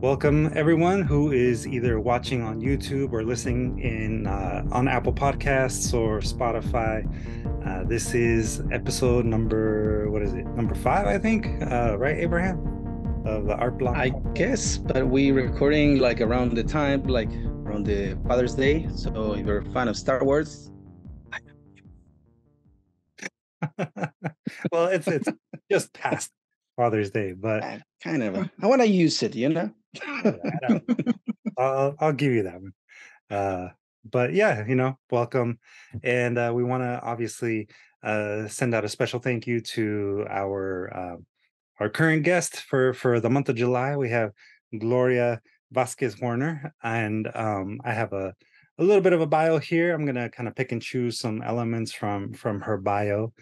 Welcome, everyone who is either watching on YouTube or listening in on Apple Podcasts or Spotify. This is episode number, what is it? Number 5, I think. Right, Abraham? Of the Art Block. I guess, but we recording like around the time, like around the Father's Day. So if you're a fan of Star Wars, Well, it's just past Father's Day, but kind of. I want to use it, you know. I'll give you that one. But yeah, welcome. And we want to obviously send out a special thank you to our current guest for the month of July. We have Gloria Vasquez-Warner, and I have a little bit of a bio here. I'm gonna kind of pick and choose some elements from her bio.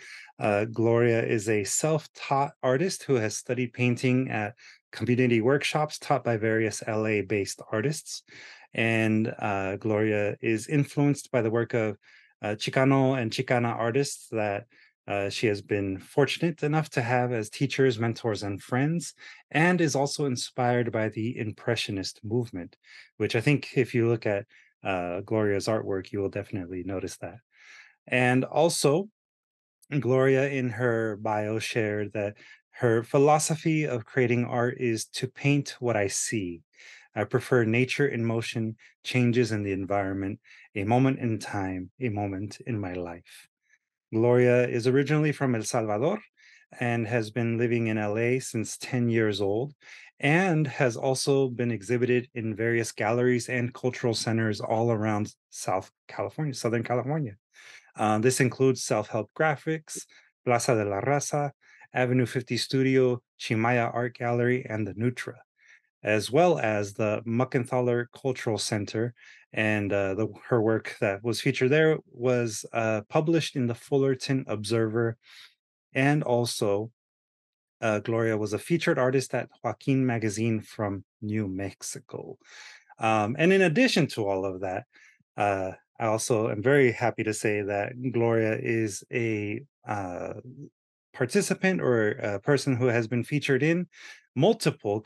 Gloria is a self-taught artist who has studied painting at community workshops taught by various LA-based artists. And Gloria is influenced by the work of Chicano and Chicana artists that she has been fortunate enough to have as teachers, mentors, and friends, and is also inspired by the Impressionist movement, which I think if you look at Gloria's artwork, you will definitely notice that. And also, Gloria in her bio shared that her philosophy of creating art is to paint what I see. I prefer nature in motion, changes in the environment, a moment in time, a moment in my life. Gloria is originally from El Salvador and has been living in LA since 10 years old and has also been exhibited in various galleries and cultural centers all around Southern California. This includes Self-Help Graphics, Plaza de la Raza, Avenue 50 Studio, Chimaya Art Gallery, and the Nutra, as well as the Muckenthaler Cultural Center. And her work that was featured there was published in the Fullerton Observer. And also, Gloria was a featured artist at Joaquin Magazine from New Mexico. And in addition to all of that, I also am very happy to say that Gloria is a participant or a person who has been featured in multiple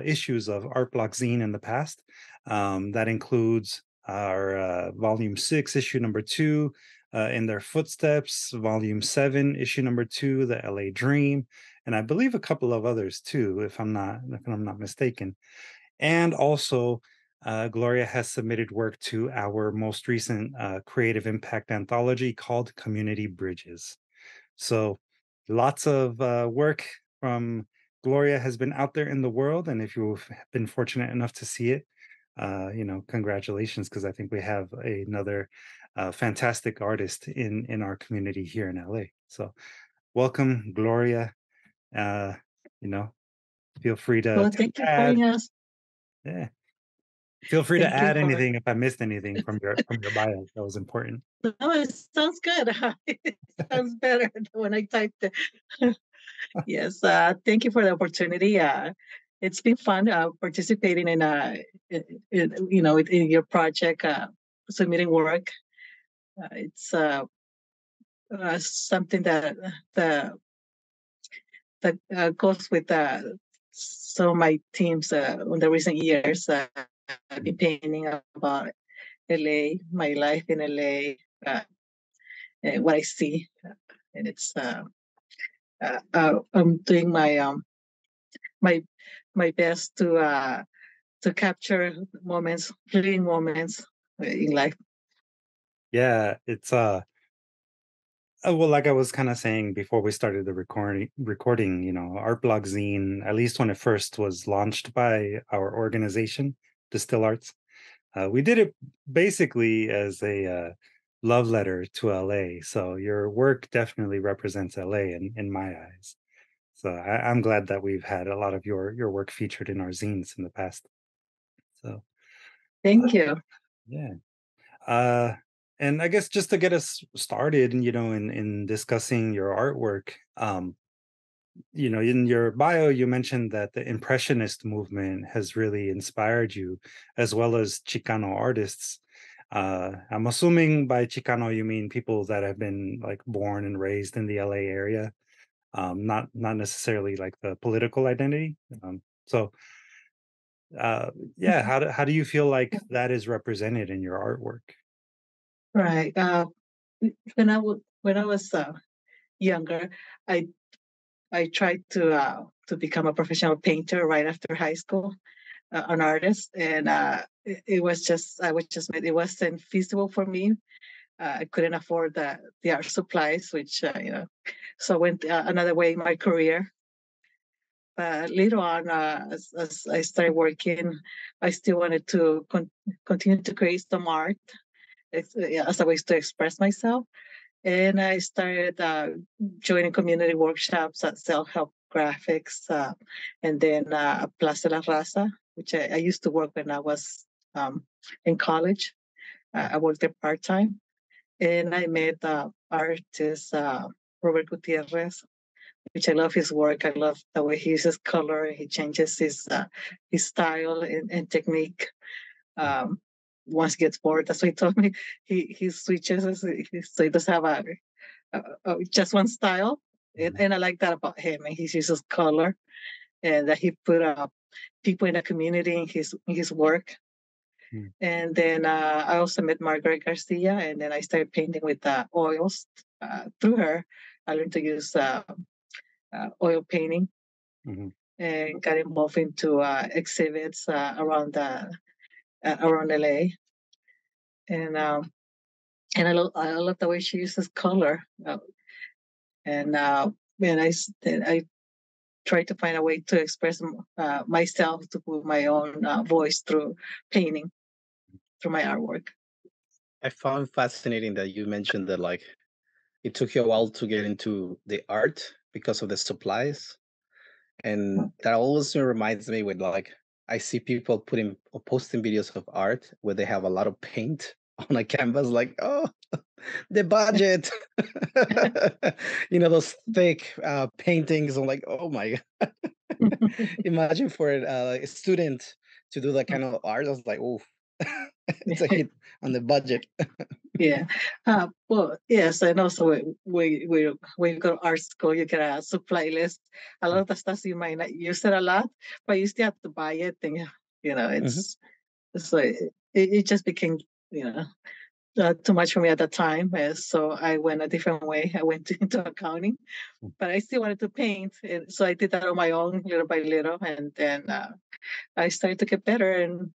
issues of Art Block Zine in the past. That includes our Volume 6, Issue number 2, In Their Footsteps, Volume 7, Issue number 2, The LA Dream, and I believe a couple of others too, if I'm not mistaken. And also, Gloria has submitted work to our most recent creative impact anthology called Community Bridges. So lots of work from Gloria has been out there in the world. And if you've been fortunate enough to see it, congratulations, because I think we have another fantastic artist in our community here in LA. So welcome, Gloria. Uh, you know, feel free Well, to thank you for add. having us. Yeah. Feel free to Thank you add for. anything if I missed anything from your bio that was important. No, it sounds good. It sounds better than when I typed it. Yes, thank you for the opportunity. It's been fun participating in your project, submitting work. It's something that goes with some of my teams in the recent years. I've been painting about LA, my life in LA, what I see, and it's I'm doing my my best to capture moments, fleeting moments in life. Yeah, it's well, like I was kind of saying before we started the recording, Art Blog Zine, at least when it first was launched by our organization, Distill Arts, we did it basically as a love letter to LA. So your work definitely represents LA in my eyes. So I'm glad that we've had a lot of your work featured in our zines in the past. So Thank you. yeah. Uh, and I guess just to get us started, in discussing your artwork, in your bio, you mentioned that the Impressionist movement has really inspired you, as well as Chicano artists. I'm assuming by Chicano you mean people that have been like born and raised in the LA area, not necessarily like the political identity. So uh, yeah, how do you feel like that is represented in your artwork? Right. When I was younger, I I tried to become a professional painter right after high school, an artist, and it was just I was just it wasn't feasible for me. I couldn't afford the art supplies, which so I went another way in my career. But later on, as I started working, I still wanted to continue to create some art as a way to express myself. And I started joining community workshops at self-help graphics, and then Plaza La Raza, which I used to work when I was in college. I worked there part-time, and I met artist Robert Gutierrez, which I love his work. I love the way he uses color. He changes his style and technique. Um, Once he gets bored, that's what he told me. He switches, so he doesn't have just one style, Mhm, and I like that about him. And he uses color, and that he put people in the community in his work. mm, And then I also met Margaret Garcia, and then I started painting with oils through her. I learned to use oil painting mhm. and got involved into exhibits around LA. And I love the way she uses color. And and I try to find a way to express myself, to put my own voice through painting, through my artwork. I found fascinating that you mentioned that like it took you a while to get into the art because of the supplies. And that always reminds me with like I see people putting or posting videos of art where they have a lot of paint on a canvas, like, oh, the budget. Those thick paintings. I'm like, oh my God. Imagine for a student to do that kind of art. I was like, oh, it's a hit on the budget. Yeah. Well, yes, and also when you go to art school, you get a supply list. A lot of the stuff you might not use it a lot, but you still have to buy it, and Mhm. it's like it just became you know too much for me at the time. So I went a different way. I went into accounting, but I still wanted to paint, and so I did that on my own, little by little, and then I started to get better, and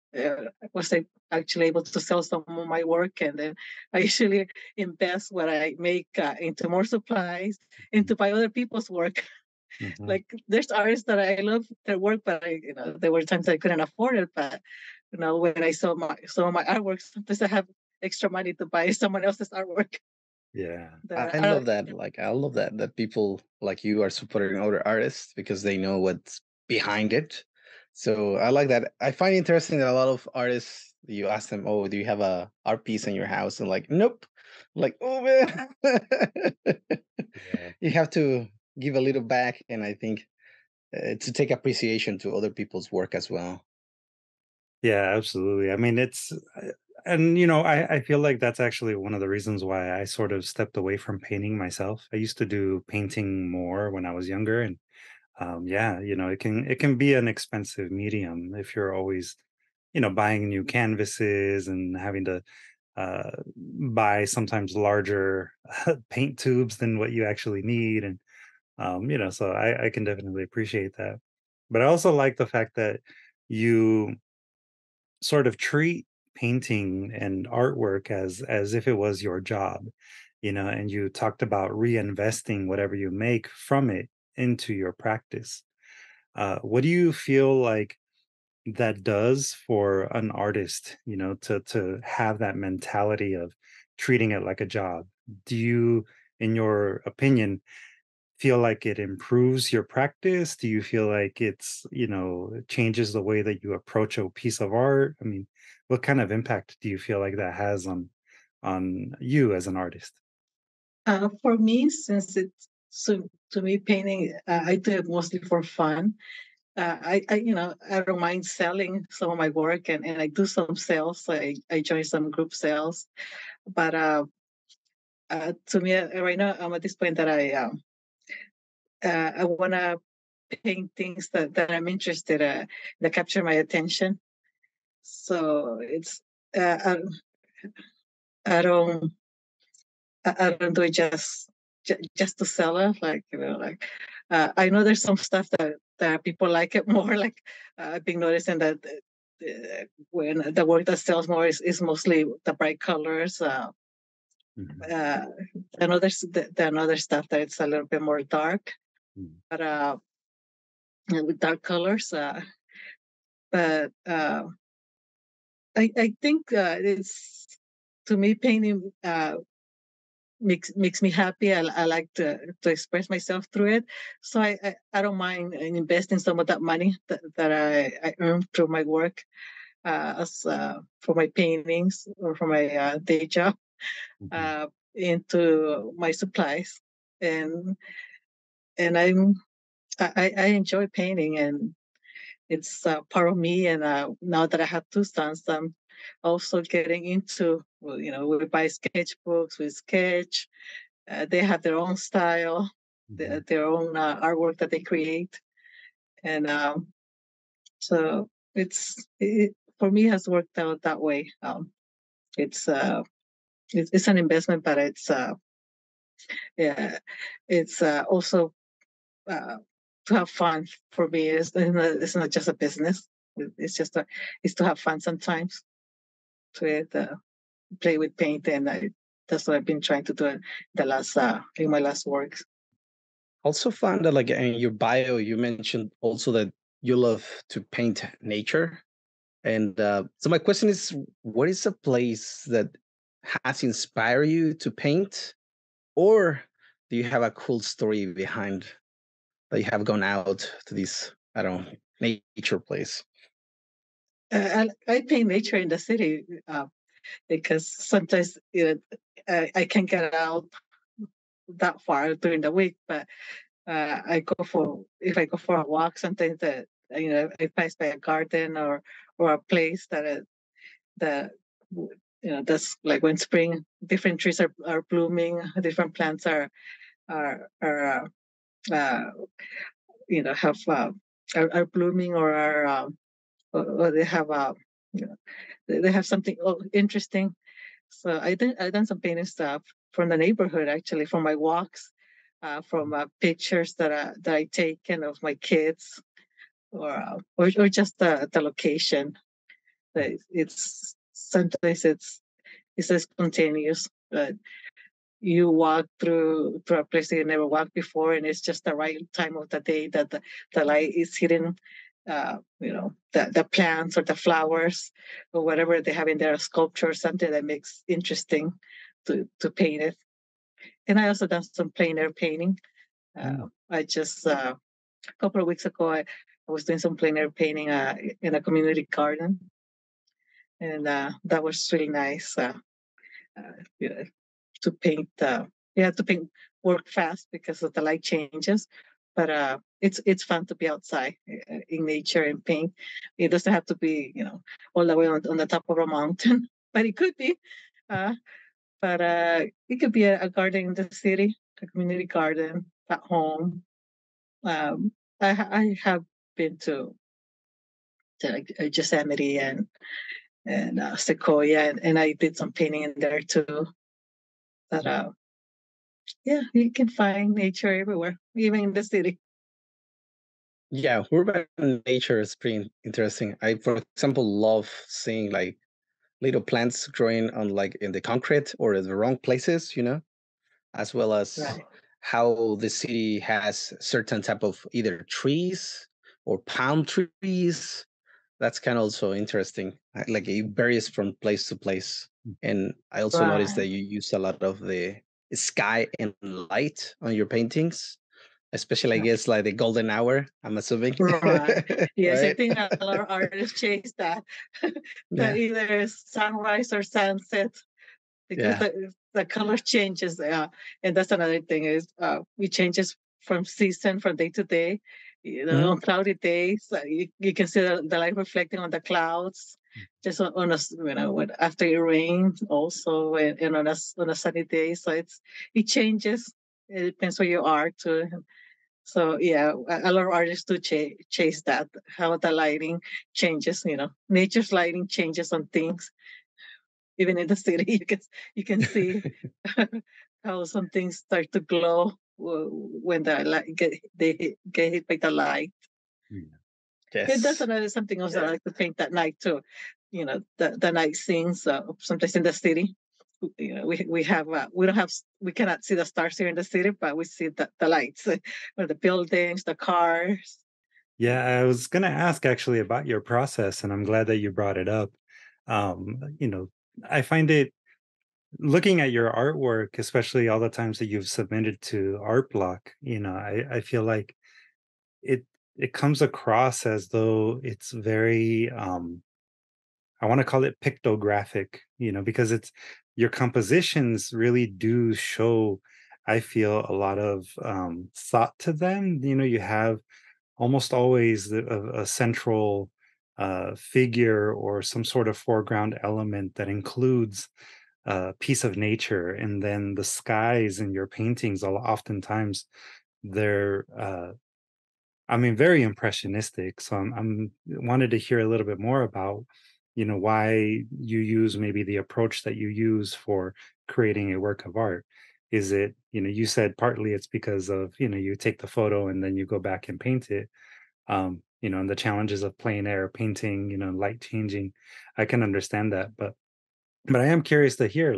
was actually able to sell some of my work. And then I usually invest what I make into more supplies, into buy other people's work. Mhm. Like there's artists that I love their work, but there were times I couldn't afford it. But when I saw some of my artwork, sometimes I have extra money to buy someone else's artwork. Yeah. That I I, love that. Like, I love that people like you are supporting other artists because they know what's behind it. So I like that. I find it interesting that a lot of artists, you ask them, "Oh, do you have a art piece in your house?" And like, "Nope." Like, oh man, Yeah. you have to give a little back, and I think to take appreciation to other people's work as well. Yeah, absolutely. I mean, I feel like that's actually one of the reasons why I sort of stepped away from painting myself. I used to do painting more when I was younger, and yeah, it can be an expensive medium if you're always, buying new canvases and having to buy sometimes larger paint tubes than what you actually need, and so I can definitely appreciate that. But I also like the fact that you sort of treat painting and artwork as if it was your job, and you talked about reinvesting whatever you make from it into your practice. What do you feel like that does for an artist, to have that mentality of treating it like a job? Do you, in your opinion, feel like it improves your practice? Do you feel like it changes the way that you approach a piece of art? I mean, what kind of impact do you feel like that has on you as an artist? for me, since it's so to me painting, I do it mostly for fun. I don't mind selling some of my work, and I do some sales. I join some group sales, but to me right now I'm at this point that I want to paintings that I'm interested in that capture my attention. So it's uh, I, I don't I don't do it just to sell it. Like like I know there's some stuff that people like it more. Like I've been noticing that when the work that sells more is mostly the bright colors. Mhm. Uh, I know the another stuff that it's a little bit more dark, Mhm. but with dark colors. But I think it's to me painting makes me happy. I like to express myself through it, so I don't mind investing some of that money that I earn through my work as for my paintings or for my day job Mhm. uh, into my supplies, and and I enjoy painting, and it's part of me. And now that I have two sons, I'm also getting into, well, we buy sketchbooks, we sketch. They have their own style, Mhm. their own artwork that they create, and so for me has worked out that way. It's it's an investment, but yeah, it's also uh, to have fun for me. It's not just a business. It's just it's to have fun sometimes to play with paint, and that's what I've been trying to do in the last in my last works. Also found that like in your bio, you mentioned also that you love to paint nature. And so my question is, what is a place that has inspired you to paint? Or do you have a cool story behind that you have gone out to this, I don't know, nature place? I paint nature in the city because sometimes I can't get out that far during the week, but if I go for a walk, sometimes that I pass by a garden or a place that that's like when spring, different trees are blooming, different plants are uh, have are blooming or they have you know they have something interesting. So I done some painting stuff from the neighborhood, actually, from my walks, from pictures that I taken of my kids, or just the location. It's sometimes it's so spontaneous, but you walk through a place that you never walked before, and it's just the right time of the day that the light is hitting the plants or the flowers or whatever they have in their sculpture, or something that makes interesting to paint it. And I also done some plein air painting. Mm. I just a couple of weeks ago I was doing some plein air painting in a community garden, and that was really nice. Yeah, to paint. You have to paint work fast because of the light changes, but it's fun to be outside in nature and paint. It doesn't have to be all the way on the top of a mountain, but it could be. Uh, but it could be a garden in the city, a community garden at home. Um, I have been to like Yosemite and Sequoia, and I did some painting in there too. But yeah, you can find nature everywhere, even in the city. Yeah, urban nature is pretty interesting. I, for example, love seeing like little plants growing on like in the concrete or in the wrong places, as well as Right. how the city has certain type of either trees or palm trees. That's kind of also interesting. Like it varies from place to place. And I also noticed that Right. you use a lot of the sky and light on your paintings, especially I Right. guess like the golden hour, I'm assuming. Right. Yes, I Right? think a lot of artists chase that. The Yeah. either sunrise or sunset because Yeah. the color changes. And that's another thing is it changes from season, from day to day. Mhm. On cloudy days, you can see the light reflecting on the clouds. Just on a after it rains also, and on a sunny day. So it changes. It depends where you are too. So yeah, a lot of artists do chase that, how the lighting changes. Nature's lighting changes on things. Even in the city, you can see how some things start to glow when the light get hit by the light. Yeah. Yeah, that's Yes. another something else that I like to paint at night too. The night scenes. Sometimes in the city, we cannot see the stars here in the city, but we see the lights, or the buildings, the cars. Yeah, I was going to ask actually about your process, and I'm glad that you brought it up. You know, I find it looking at your artwork, especially all the times that you've submitted to Art Block, I feel like it it comes across as though it's very I want to call it pictographic, because it's your compositions really do show, I feel, a lot of thought to them. You have almost always a central figure or some sort of foreground element that includes a piece of nature, and then the skies in your paintings, oftentimes they're I mean, very impressionistic. So I'm wanted to hear a little bit more about, why you use maybe the approach that you use for creating a work of art. Is it, you said partly it's because of, you take the photo and then you go back and paint it. And the challenges of plein air painting, light changing. I can understand that, but I am curious to hear,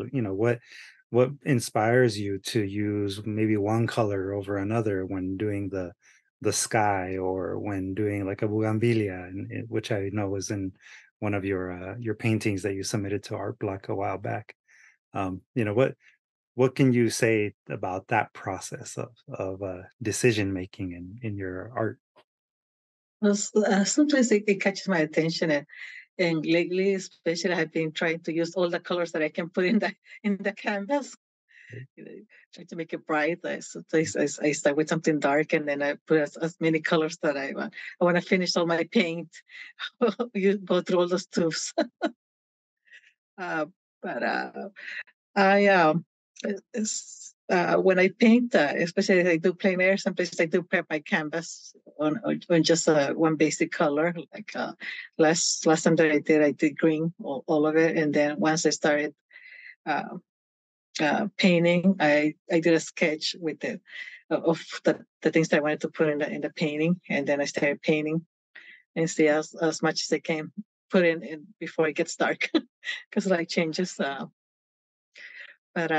what inspires you to use maybe one color over another when doing the sky, or when doing like a bougainvillea, which I know was in one of your paintings that you submitted to Art Block a while back. What can you say about that process of decision making in your art? Well, sometimes it catches my attention, and lately, especially, I've been trying to use all the colors that I can put in the canvas. You know, Try to make it bright. I start with something dark, and then I put as many colors that I want. I want to finish all my paint. You go through all those tubes. uh, but I when I paint, especially if I do plein air, sometimes I do prep my canvas on just one basic color. Like last time that I did green, all of it, and then once I started uh, painting, I did a sketch with of the things that I wanted to put in the painting, and then I started painting and see as much as I can put in before it gets dark, because light changes. But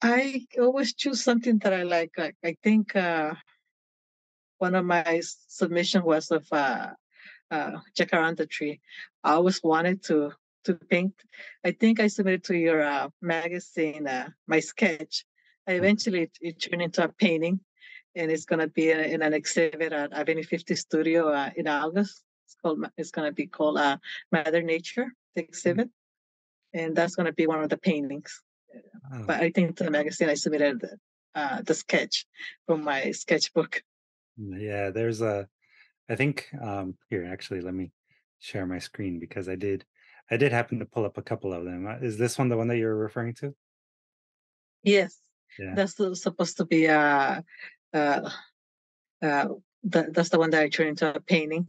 I always choose something that I like. I think one of my submission was of jacaranda tree. I always wanted to paint. I think I submitted to your magazine my sketch. Eventually, it turned into a painting, and it's going to be in an exhibit at Avenue 50 Studio in August. It's going to be called Mother Nature, the exhibit, and that's going to be one of the paintings. Oh, But I think to the magazine I submitted the sketch from my sketchbook. yeah, there's a I think here, actually, let me share my screen because I did happen to pull up a couple of them. Is this one the one that you're referring to? Yes, Yeah, that's supposed to be uh, uh, that's the one that I turned into a painting.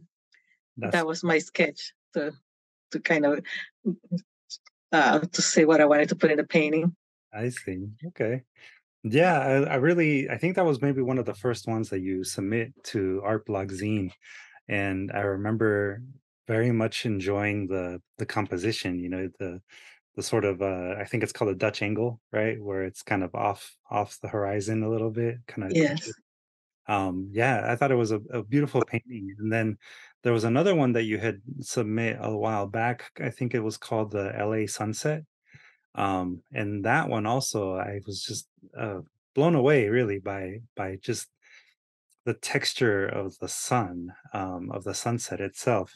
that's That was my sketch to kind of to say what I wanted to put in the painting. I see. Okay. Yeah, I think that was maybe one of the first ones that you submit to Art Blog Zine, and I remember very much enjoying the composition. The sort of I think it's called a Dutch angle, right, where it's kind of off the horizon a little bit, kind of Yes. crooked. Yeah, I thought it was a beautiful painting. And then there was another one that you had submit a while back. I think it was called the LA Sunset. And that one also, I was just blown away really by just the texture of the sun, of the sunset itself.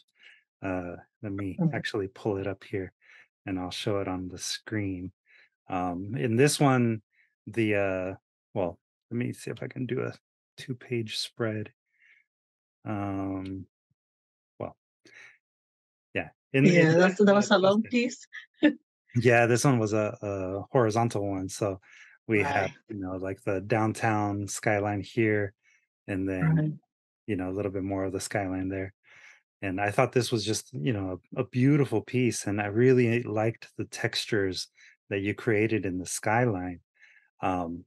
Let me Mhm. actually pull it up here and I'll show it on the screen. In this one, the well, let me see if I can do a two-page spread. Um, well, yeah. In Yeah, this that was a long sunset, piece. yeah, this one was a horizontal one. So we have, Right. like the downtown skyline here. and then, Right. a little bit more of the skyline there. And I thought this was just, a beautiful piece, and I really liked the textures that you created in the skyline. Um,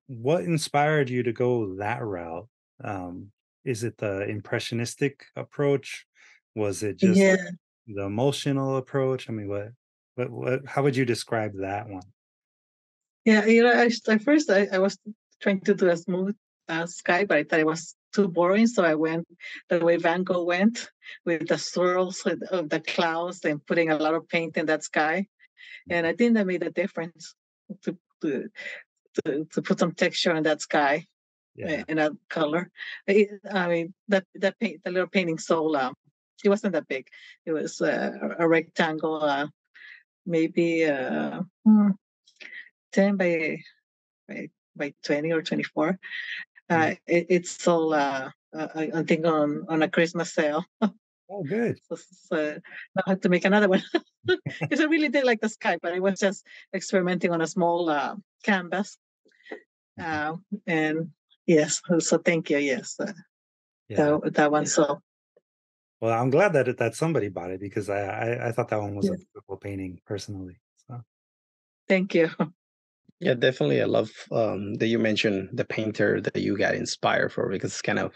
what inspired you to go that route? Um, is it the impressionistic approach? Was it just Yeah. the emotional approach? I mean, how would you describe that one? Yeah, at first I was trying to do a smooth sky, but I thought it was too boring, so I went the way Van Gogh went with the swirls of the clouds and putting a lot of paint in that sky. And I think that made a difference to to to put some texture in that sky Yeah. and that color. I mean that paint, the little painting soul. It wasn't that big. It was a rectangle, maybe 10 by 20 or 24. Mm. It's sold, I think, on a Christmas sale. Oh, good. So now I have to make another one because I really did like the sky, but I was just experimenting on a small canvas. Mhm. And yes, so thank you. Yes, Yeah. that one. So Well, I'm glad that somebody bought it, because I thought that one was a yes, beautiful painting personally. So thank you. Yeah, definitely. I love that you mentioned the painter that you got inspired for, because it's kind of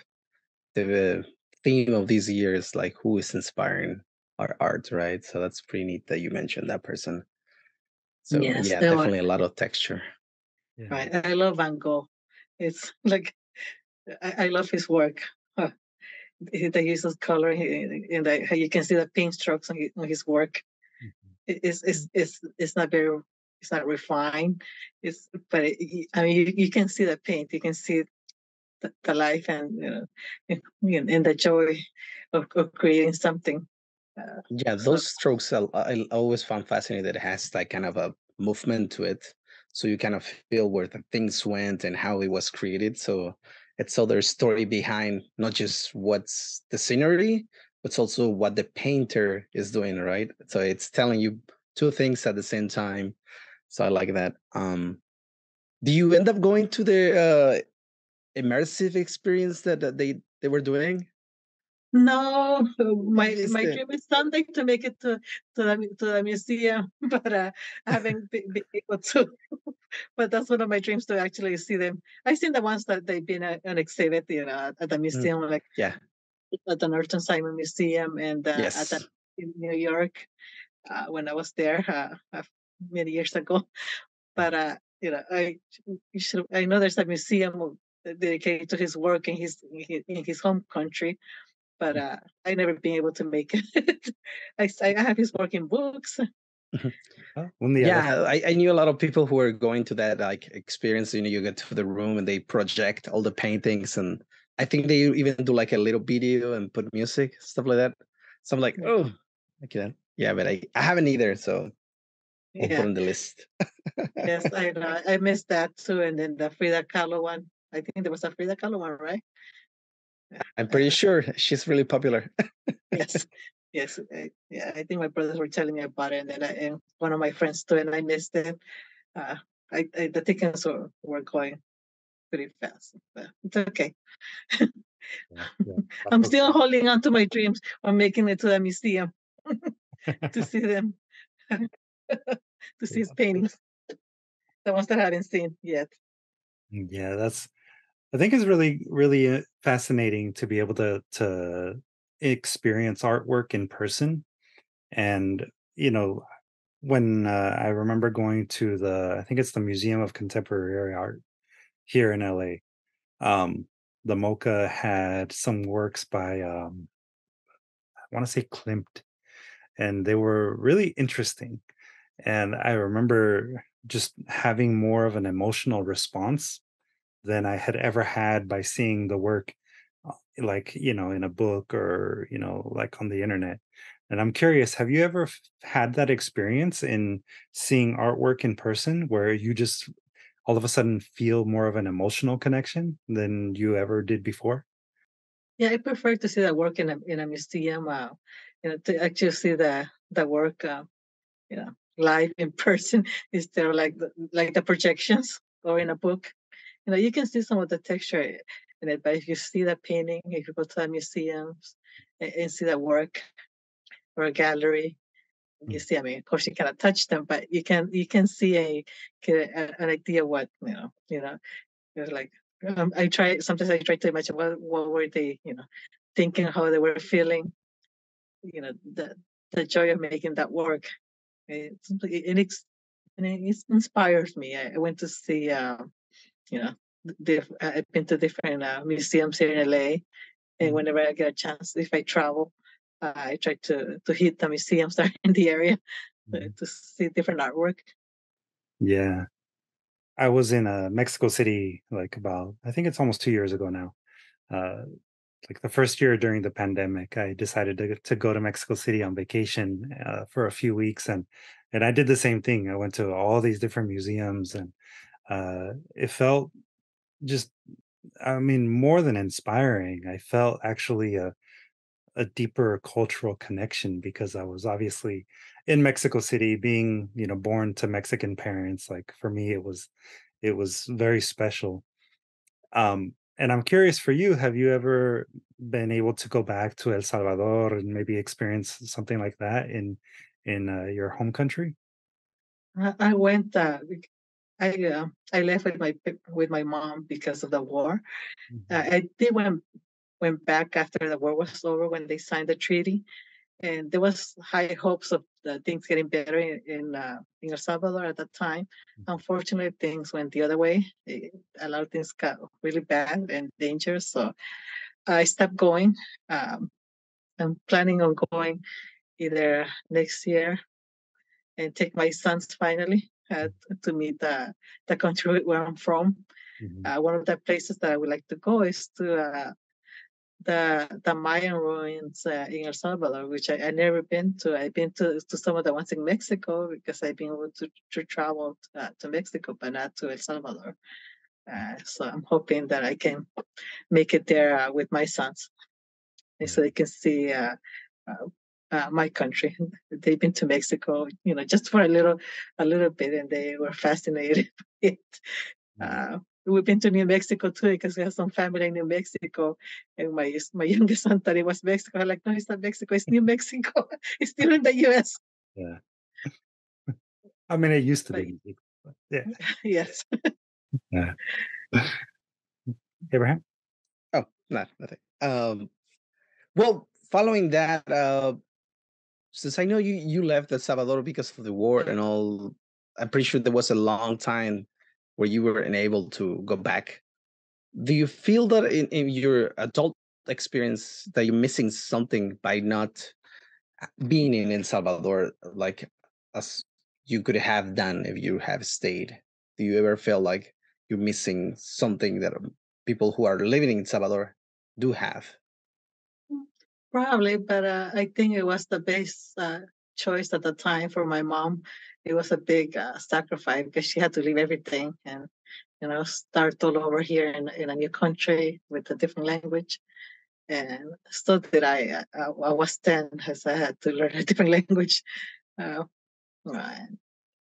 the theme of these years, like who is inspiring our art, right? So that's pretty neat that you mentioned that person. So Yes, yeah, that one. definitely a lot of texture. yeah. Right. I love Van Gogh. It's like I love his work. They uses color, and how you can see the paint strokes on his work. Mhm. It's not very, it's not refined. But I mean you can see the paint. You can see the life, and and the joy of creating something. Yeah, So those strokes I always found fascinating that it has like kind of a movement to it. So you kind of feel where the things went and how it was created. So it's so there's story behind not just what's the scenery, but it's also what the painter is doing, right? So it's telling you two things at the same time. So I like that. Do you end up going to the immersive experience that they were doing? no, You my missed it. dream is someday to make it to the museum, but I haven't been able to. But that's one of my dreams, to actually see them. I've seen the ones that they've been an exhibit, at the Mm, museum, like yeah. at the Norton Simon Museum, and at the Yes. in New York, when I was there many years ago. But I know there's a museum dedicated to his work in his home country, but I never been able to make it. I have his work in books. Oh, well, yeah, that's Yeah, I knew a lot of people who were going to that like experience. You know, you get to the room and they project all the paintings, and I think they even do like a little video and put music, stuff like that. So I'm like, oh, I can. Yeah, but I haven't either, so we'll put Yeah, on the list. yes, I know. I missed that too, and then the Frida Kahlo one. I think there was a Frida Kahlo one, right? I'm pretty Uh, sure she's really popular. yes, yes. Yeah, I think my brothers were telling me about it, and then and one of my friends too, and I missed it. Uh, the tickets were going pretty fast, but it's okay. yeah, yeah. That's I'm still okay. holding on to my dreams of making it to the museum to see them, to see his paintings, the ones that I haven't seen yet. Yeah, I think it's really, really fascinating to be able to experience artwork in person. And you know, when I remember going to I think it's the Museum of Contemporary Art here in LA. The MoCA had some works by I want to say Klimt, and they were really interesting. And I remember just having more of an emotional response than I had ever had by seeing the work, like, in a book, or, like on the internet. And I'm curious, have you ever had that experience in seeing artwork in person, where you just all of a sudden feel more of an emotional connection than you ever did before? Yeah, I prefer to see the work in a museum. To actually see the work, live in person. Is there like the projections or in a book? You can see some of the texture. in it. But if you see that painting, if you go to the museums and see that work or a gallery, you Mm. see. I mean, of course, you cannot touch them, but you can see an idea what It's like I try. Sometimes I try to imagine what were they, thinking, how they were feeling. The joy of making that work. It inspires me. I went to see, you know, I've been to different museums here in LA, and Mm. whenever I get a chance, if I travel, I try to hit the museums that are in the area Mm. to see different artwork. Yeah. I was in Mexico City like about, I think it's almost 2 years ago now. Uh, like the first year during the pandemic, I decided to go to Mexico City on vacation for a few weeks, and I did the same thing. I went to all these different museums, and it felt just, I mean, more than inspiring. I felt actually a deeper cultural connection because I was obviously in Mexico City, being born to Mexican parents. Like for me, it was very special. And I'm curious for you, have you ever been able to go back to El Salvador and maybe experience something like that in your home country? I went. I left with my mom because of the war. Mhm. I did went back after the war was over when they signed the treaty, and there was high hopes of things getting better in El Salvador at that time. Unfortunately, things went the other way. A lot of things got really bad and dangerous, so I stopped going. Um, I'm planning on going either next year and take my sons finally to meet the country where I'm from. Mhm. One of the places that I would like to go is to the Mayan ruins in El Salvador, which I never been to. I've been to some of the ones in Mexico because I've been able to travel to Mexico, but not to El Salvador. So I'm hoping that I can make it there with my sons, and Yeah. so they can see uh, my country. They've been to Mexico, just for a little bit, and they were fascinated with it. Yeah. We've been to New Mexico too because we have some family in New Mexico, and my youngest son thought it was Mexico. I'm like, no, it's not Mexico. It's New Mexico. It's still in the U.S. Yeah. I mean, it used to But be. But yeah. yes, Yeah. Abraham? Oh, nothing. Well, following that, since I know you left El Salvador because of the war and all, I'm pretty sure there was a long time where you were unable to go back. Do you feel that in your adult experience that you're missing something by not being in El Salvador, like as you could have done if you have stayed? Do you ever feel like you're missing something that people who are living in El Salvador do have? probably, but I think it was the best choice at the time for my mom. It was a big sacrifice because she had to leave everything and start all over here in a new country with a different language. And so did I. I was 10, as I had to learn a different language. Uh, right.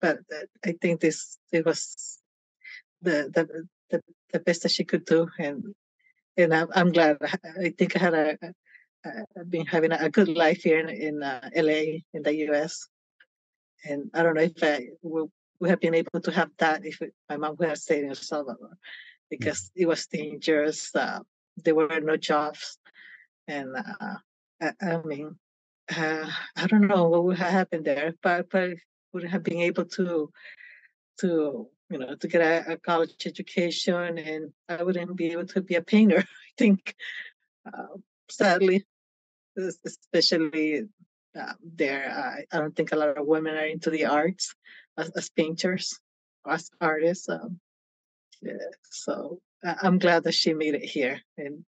But I think it was the best that she could do, and I'm glad. I think I had I've been having a good life here in LA in the US, and I don't know if I would have been able to have that if my mom would have stayed in El Salvador Mhm. because it was dangerous. There were no jobs, and I mean, I don't know what would have happened there, but would have been able to get a college education, and I wouldn't be able to be a painter. I think, uh, sadly, especially there, I don't think a lot of women are into the arts as painters, as artists. Yeah, so I'm glad that she made it here, and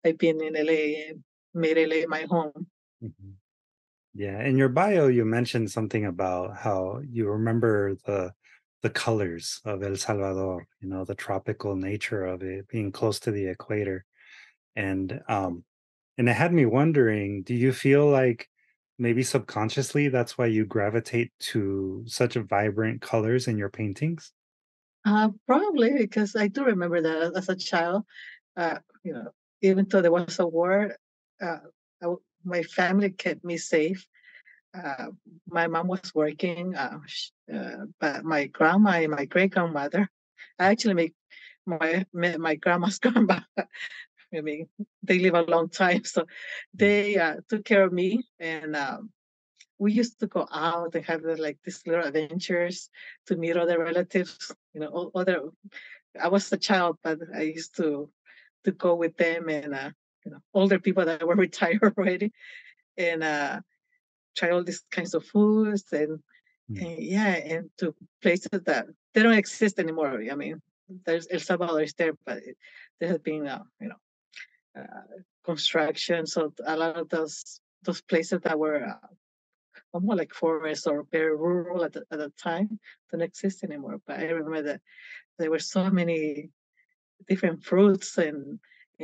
I've been in LA, and made LA my home. Mhm. Yeah. In your bio, you mentioned something about how you remember the colors of El Salvador, the tropical nature of it being close to the equator. And it had me wondering, do you feel like maybe subconsciously that's why you gravitate to such vibrant colors in your paintings? Probably because I do remember that as a child. you know, even though there was a war, uh, my family kept me safe. Uh, my mom was working, but my grandma and my great grandmother, I actually met my grandma's grandma. I mean, they live a long time, so they took care of me, and we used to go out and have like these little adventures to meet other relatives. You know, other. I was a child, but I used to go with them and you know, older people that were retired already, and try all these kinds of foods and yeah, and to places that they don't exist anymore. I mean, there's El Salvador is there, but there has been you know, construction, so a lot of those places that were more like forests or very rural at the time don't exist anymore. But I remember that there were so many different fruits and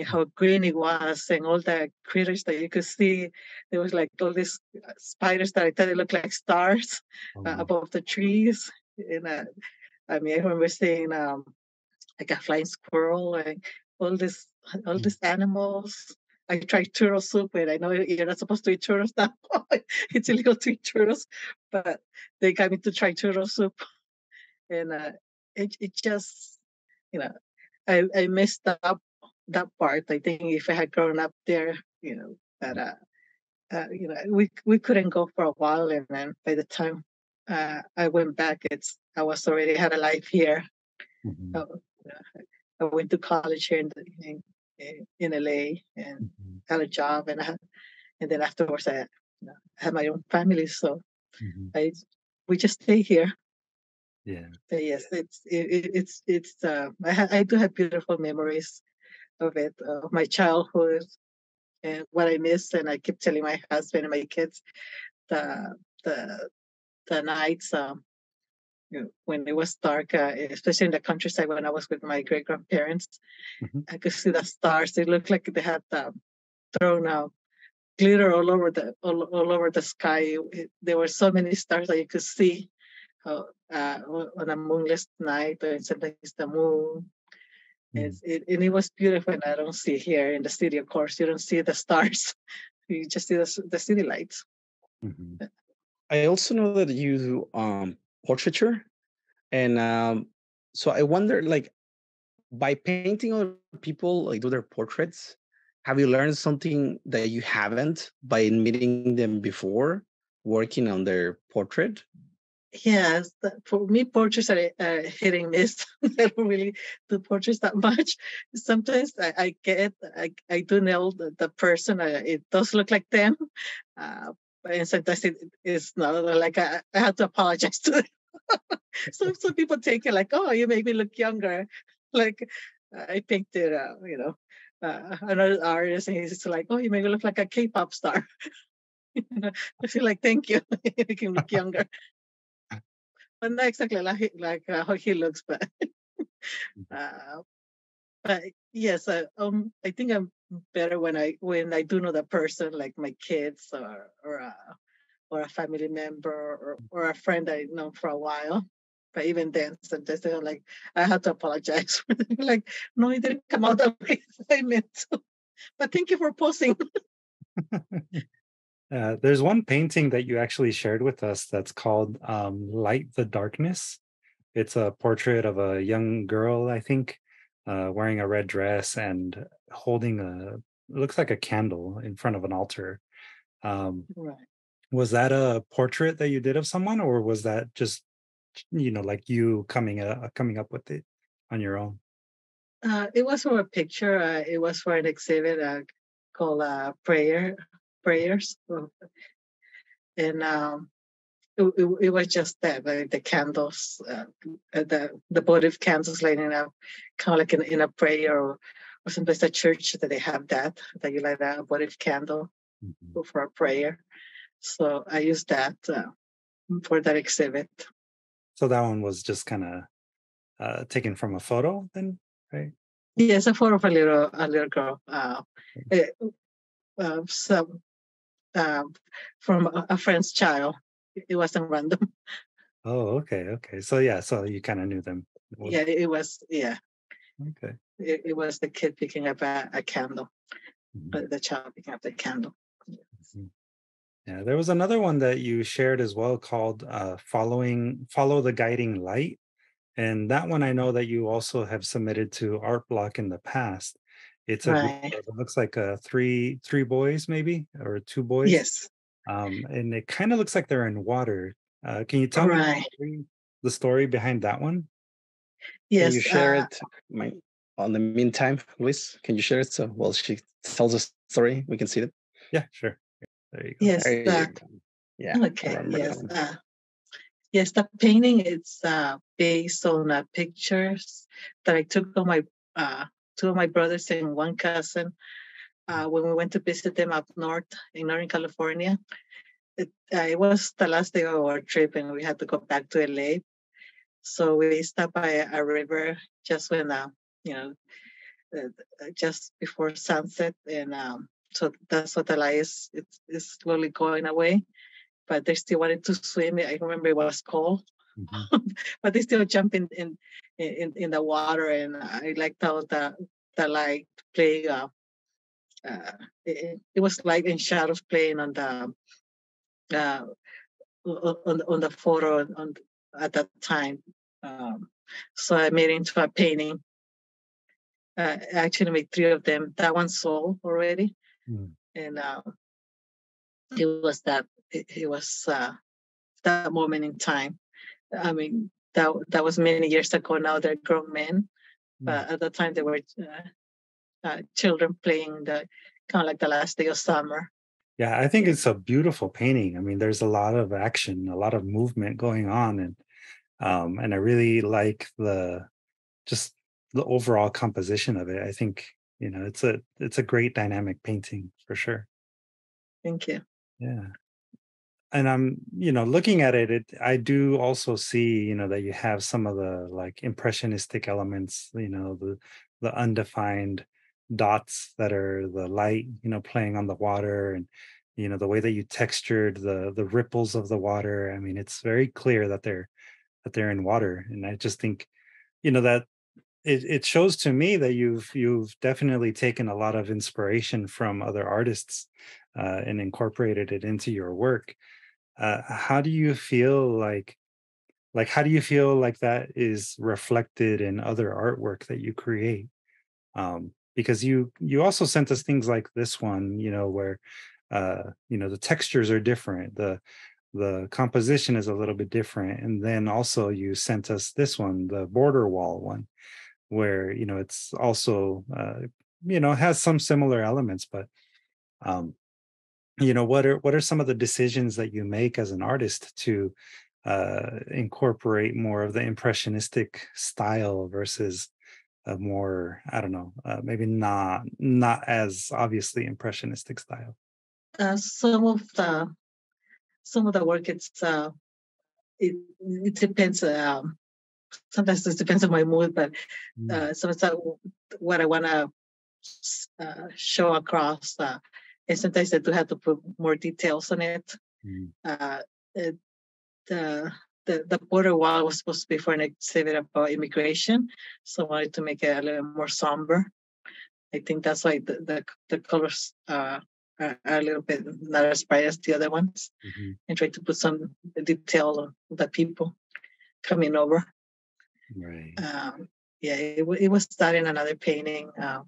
how green it was and all the critters that you could see. There was like all these spiders that I thought they looked like stars Oh, above the trees. And I mean, I remember seeing like a flying squirrel and all this all mm, these animals. I tried churro soup, and I know you're not supposed to eat churros now. It's illegal to eat churros, but they got me to try churro soup, and it just, you know, I messed up that part. I think if I had grown up there, you know, that you know, we couldn't go for a while, and then by the time I went back, I was already had a life here. mhm, Uh, I went to college here in LA and mhm, had a job, and then afterwards you know, had my own family. So mhm. I we just stay here. Yeah. So yes, it's I do have beautiful memories of it, of my childhood and what I miss. And I keep telling my husband and my kids the the the nights you know, when it was dark, especially in the countryside when I was with my great grandparents. Mhm. I could see the stars. They looked like they had thrown glitter all over the sky. There were so many stars that you could see on a moonless night, or sometimes the moon. Mm, And it was beautiful, and I don't see here in the city. Of course, you don't see the stars. You just see the city lights. mhm, I also know that you do portraiture, and so I wonder, like, by painting other people, like do their portraits, have you learned something that you haven't by meeting them before, working on their portrait? Yes, for me, portraits are hit and miss. I don't really do portraits that much. Sometimes I do know the person. It does look like them, uh, and sometimes it is not. Like I have to apologize to them. So some people take it like, "Oh, you make me look younger." Like I painted, you know, another artist, and he's like, "Oh, you make me look like a K-pop star." I feel like, "Thank you, you make him look younger." But not exactly like how he looks, mhm. uh, but yes, I think I'm better when I do know the person, like my kids or a family member or a friend I know for a while. But even then, sometimes they're like, I have to apologize. Like, no, it didn't come out the way I meant to. But thank you for posing. There's one painting that you actually shared with us that's called Light the Darkness. It's a portrait of a young girl, I think, wearing a red dress and holding looks like a candle in front of an altar. Um, Right. was that a portrait that you did of someone, or was that just, like you coming up with it on your own? It was for a picture. It was for an exhibit called Prayers. And it was just that the candles, the votive candles lighting up, kind of like in a prayer or someplace at church that they have that you light a votive candle Mhm. for a prayer. So I used that for that exhibit. So that one was just kind of taken from a photo, then, right? Yes, a photo of a little girl. Eh, some from a friend's child. It wasn't random. Oh, okay, okay. So yeah, so you kind of knew them. Well, Yeah, it was. Yeah, okay. it was the kid picking up a candle, Mhm. the child picking up the candle. Mhm. Yeah, there was another one that you shared as well called Follow the Guiding Light. And that one I know that you also have submitted to Art Block in the past. It's a group Right. of, it looks like three boys maybe, or two boys. Yes. And it kind of looks like they're in water. Can you tell me Right. the story behind that one? Can you Yes. share it? My, on the meantime, Luis, can you share it so while she tells us story, we can see it? Yeah, sure. There you go. Yes. There you go. Yeah, I Okay. remember that Yes. one. Yes. The painting it's based on pictures that I took of my two of my brothers and one cousin when we went to visit them up north in Northern California. It was the last day of our trip, and we had to go back to LA. So we stopped by a river just when you know just before sunset, and so that's what the light is slowly going away. But they still wanted to swim. I remember it was cold, Mhm. but they still jump in the water, and I liked how the light play. It was light and shadows playing on the uh, on the photo at that time. Um, so I made it into a painting. I actually made three of them. That one sold already, Mm. and it was that moment in time. I mean, that was many years ago. Now they're grown men, Mm. but at the time they were children playing the kind of like the last day of summer. Yeah, I think Yeah, it's a beautiful painting. I mean, there's a lot of action, a lot of movement going on, and I really like the just the overall composition of it. I think, it's a great dynamic painting for sure. thank you. Yeah. And I'm, looking at it, I do also see, that you have some of the like impressionistic elements, the undefined dots that are the light, playing on the water, and the way that you textured the ripples of the water. I mean, it's very clear that they're in water. And I just think, that it shows to me that you've definitely taken a lot of inspiration from other artists, and incorporated it into your work. How do you feel like how do you feel like that is reflected in other artwork that you create? Because you also sent us things like this one, where the textures are different, the composition is a little bit different, and then also you sent us this one, the border wall one, where it's also has some similar elements, but um what are some of the decisions that you make as an artist to incorporate more of the impressionistic style versus a more, I don't know, maybe not as obviously impressionistic style? Uh, some of the some of the work it depends. Sometimes it depends on my mood, but Mm. sometimes what I want to show across. And sometimes I do have to put more details on it. Mm. Uh, it the the border wall was supposed to be for an exhibit about immigration, so I wanted to make it a little more somber. I think that's why the colors are a little bit not as bright as the other ones, Mhm. and try to put some detail on the people coming over. Right. Yeah, it was done in another painting. I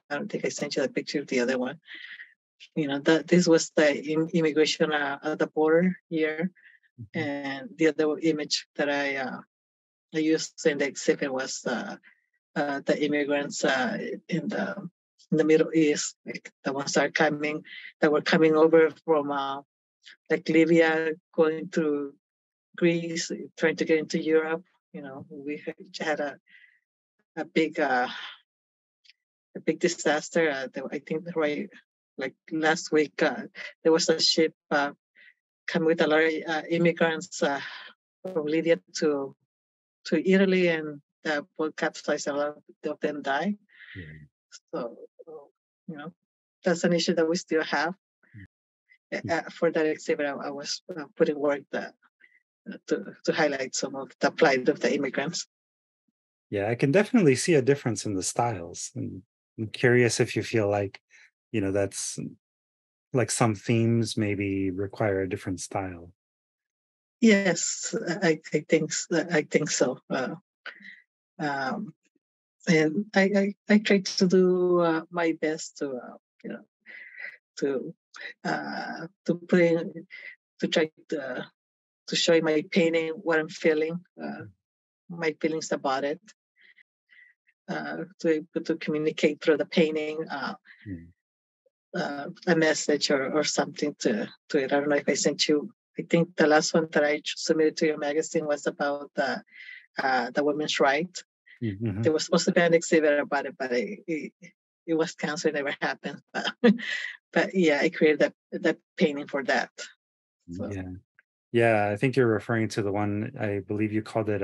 don't think I sent you the picture of the other one. This was the immigration at the border here, Mhm. and the other image that I used in the exhibit was the immigrants in the Middle East, like the ones that were coming over from like Libya, going through Greece, trying to get into Europe. We had a big disaster. I think right like last week there was a ship coming with a lot of immigrants from Libya to Italy, and the boat capsized. A lot of them died. Right. So, you know, that's an issue that we still have. For that exhibit, I was putting work to highlight some of the plight of the immigrants. Yeah, I can definitely see a difference in the styles. And I'm curious if you feel like, that's like some themes maybe require a different style. Yes, I think so. Um, and I try to do my best to you know to put in, to try to show in my painting what I'm feeling, my feelings about it, to communicate through the painting Mm. a message or something to it. I don't know if I sent you. I think the last one that I submitted to your magazine was about the women's right. Mhm. There was supposed to be an exhibit about it, but it was canceled. It never happened. But yeah, I created that painting for that. So Yeah. Yeah, I think you're referring to the one, I believe you called it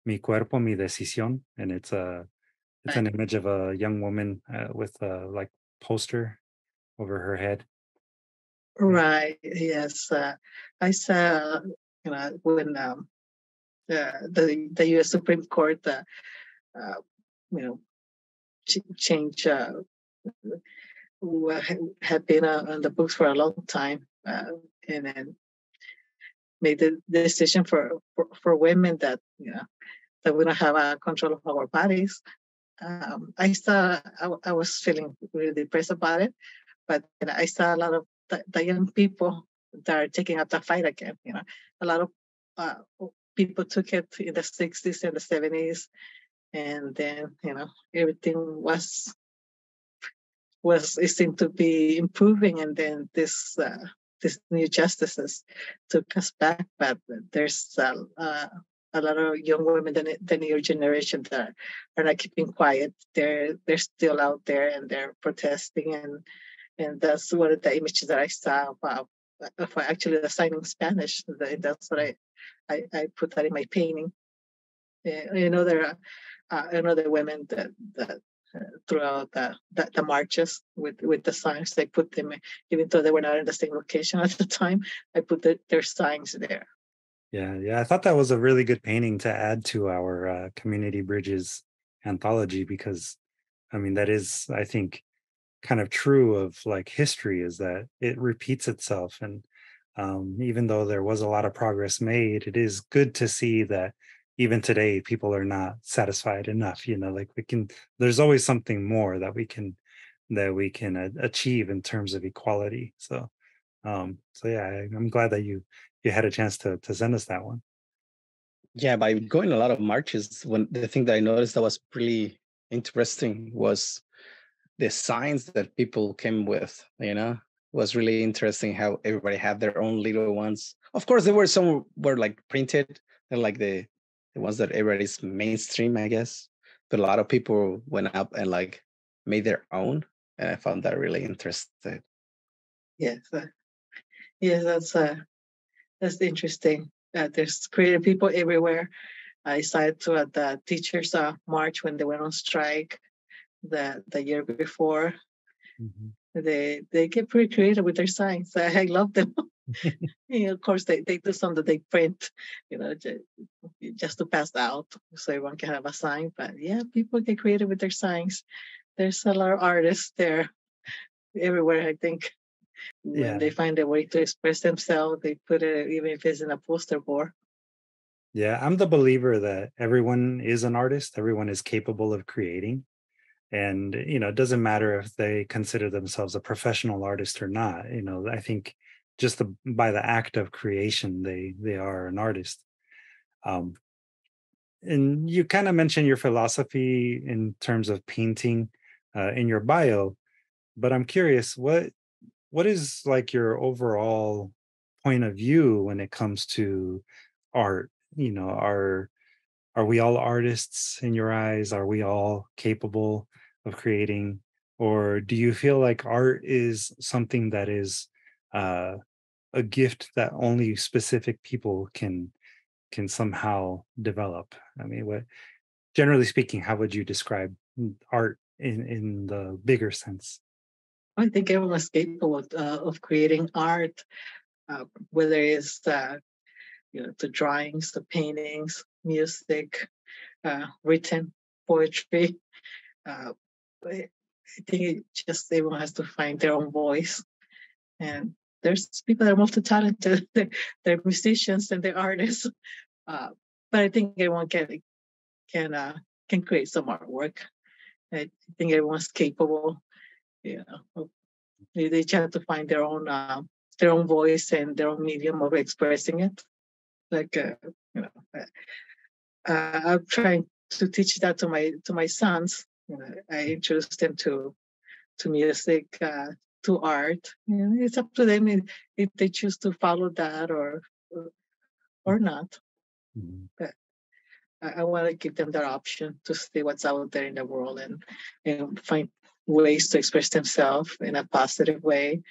Mi cuerpo, mi decisión, and it's right, an image of a young woman with a like poster over her head. Yeah. right, yes, I saw when the U.S. Supreme Court uh, you know change who had been on the books for a long time, and then made the decision for women that that we don't have control of our bodies. I was feeling really depressed about it, but I saw a lot of the young people that are taking up the fight again. A lot of uh, people took it in the 60s and the 70s, and then everything it seemed to be improving, and then this new justices took us back. But there's a lot of young women, the new generation, that are not keeping quiet. They're still out there and they're protesting, and that's one of the images that I saw of actually the sign in Spanish. That's what I put that in my painting. There are another women that throughout the marches with the signs. They put them, even though they were not in the same location at the time. I put their signs there. Yeah, yeah. I thought that was a really good painting to add to our Community Bridges anthology because, I mean, that is, I think, kind of true of like history is that it repeats itself. And even though there was a lot of progress made, it is good to see that even today people are not satisfied enough. Like there's always something more that we can achieve in terms of equality. So yeah, I'm glad that you had a chance to send us that one. Yeah, by going a lot of marches, when the thing that I noticed that was really interesting was the signs that people came with, was really interesting how everybody had their own little ones. Of course, there were some were like printed, and like the ones that everybody's mainstream, I guess. But a lot of people went up and like made their own, and I found that really interesting. Yes, yes, that's interesting. There's creative people everywhere. I saw it too at the teachers' march when they went on strike the year before. Mhm. They get pretty creative with their signs. I love them. Of course, they do some that they print, just to pass out so everyone can have a sign. But yeah, people get creative with their signs. There's a lot of artists there everywhere, I think. When they Yeah, find a way to express themselves, they put it, even if it's in a poster board. yeah. I'm the believer that everyone is an artist. Everyone is capable of creating. And it doesn't matter if they consider themselves a professional artist or not. I think just by the act of creation they are an artist. um, and you kind of mentioned your philosophy in terms of painting in your bio, but I'm curious, what is like your overall point of view when it comes to art? Are we all artists in your eyes? Are we all capable of creating? Or do you feel like art is something that is uh, a gift that only specific people can somehow develop? I mean, generally speaking, how would you describe art in the bigger sense? I think everyone's capable of creating art, whether it's the drawings, the paintings, music, written poetry. I think it just everyone has to find their own voice. And there's people that are multi-talented. They're musicians and they're artists. But I think everyone can create some artwork. I think everyone's capable. You know, they just have to find their own voice and their own medium of expressing it. Like you know, I'm trying to teach that to my sons. I introduce them to music, to art. It's up to them if they choose to follow that or not. Mhm. But I want to give them that option to see what's out there in the world and find ways to express themselves in a positive way,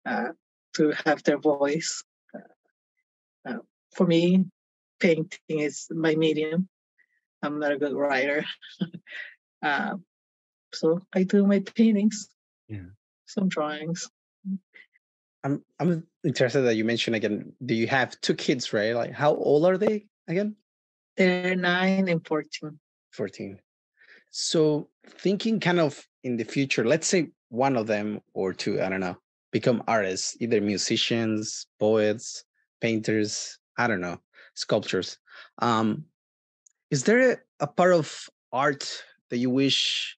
uh, to have their voice. Uh, for me, painting is my medium. I'm not a good writer, uh, so I do my paintings, Yeah. some drawings. I'm interested that you mentioned again. Do you have two kids, right? Like, how old are they again? They're 9 and 14. 14. So thinking kind of in the future, let's say one of them or two, I don't know, become artists, either musicians, poets, painters, I don't know, sculptures. Um, is there a part of art that you wish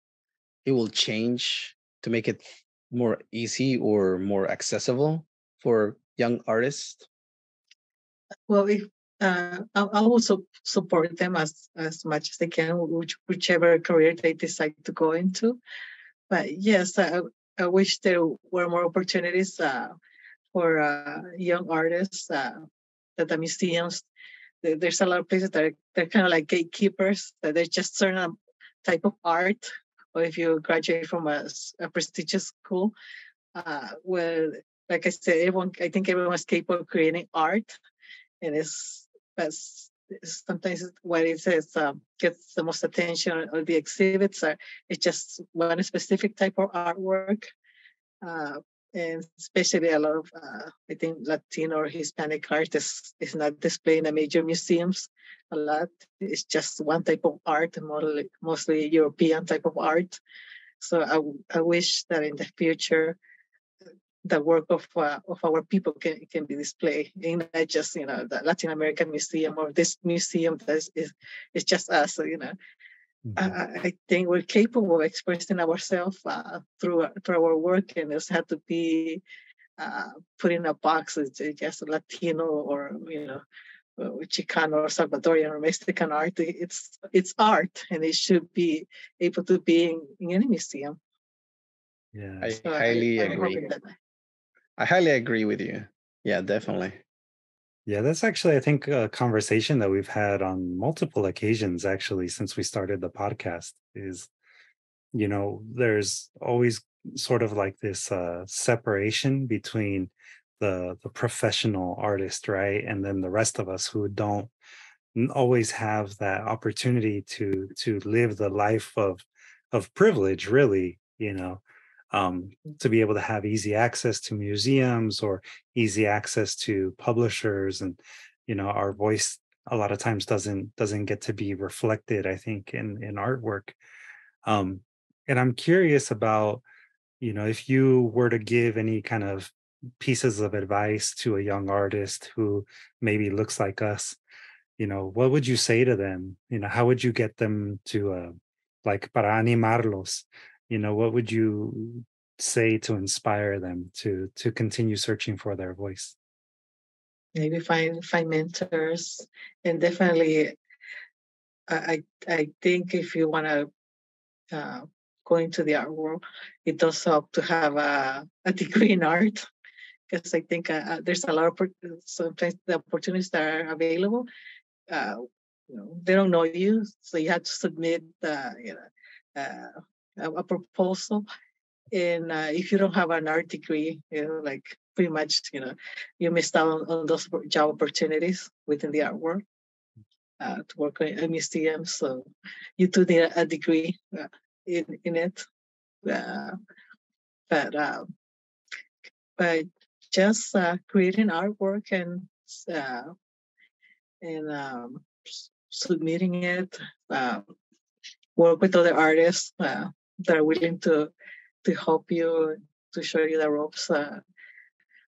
it will change to make it more easy or more accessible for young artists? Well, if I will support them as much as they can, whichever career they decide to go into. But yes, I wish there were more opportunities for young artists. That the museums, there's a lot of places that they're kind of like gatekeepers. That there's just certain type of art, or if you graduate from a prestigious school, well, like I said, I think everyone's capable of creating art, and that's sometimes what it says gets the most attention, or the exhibits are it's just one specific type of artwork, uh, and especially a lot of I think Latino or Hispanic art is not displayed in the major museums a lot. It's just one type of art, mostly European type of art. So I wish that in the future the work of our people can be displayed in not just the Latin American museum or this museum that is just us. So, Mhm. I think we're capable of expressing ourselves through our work, and it's had to be put in a box as just Latino or Chicano or Salvadorian or Mexican art. It's art, and it should be able to be in any museum. Yes. I So highly I'm agree. hoping that. I highly agree with you. Yeah, definitely. Yeah, that's actually, I think, a conversation that we've had on multiple occasions, actually, since we started the podcast. Is, there's always sort of like this separation between the professional artist, right? And then the rest of us who don't always have that opportunity to live the life of privilege, really, to be able to have easy access to museums or easy access to publishers. And our voice a lot of times doesn't get to be reflected, I think, in artwork. um and I'm curious about, if you were to give any kind of pieces of advice to a young artist who maybe looks like us, what would you say to them? How would you get them to, like, para animarlos? What would you say to inspire them to continue searching for their voice? Maybe find mentors, and definitely I think if you want to go into the art world, it does help to have a degree in art, because I think there's a lot of sometimes the opportunities that are available. Uh, they don't know you, so you have to submit a proposal. And if you don't have an art degree, like pretty much, you missed out on those job opportunities within the art world, to work in a museum. So you do need a degree in it. Uh, but uh, but just creating artwork uh, and submitting it, work with other artists that are willing to help you, to show you the ropes,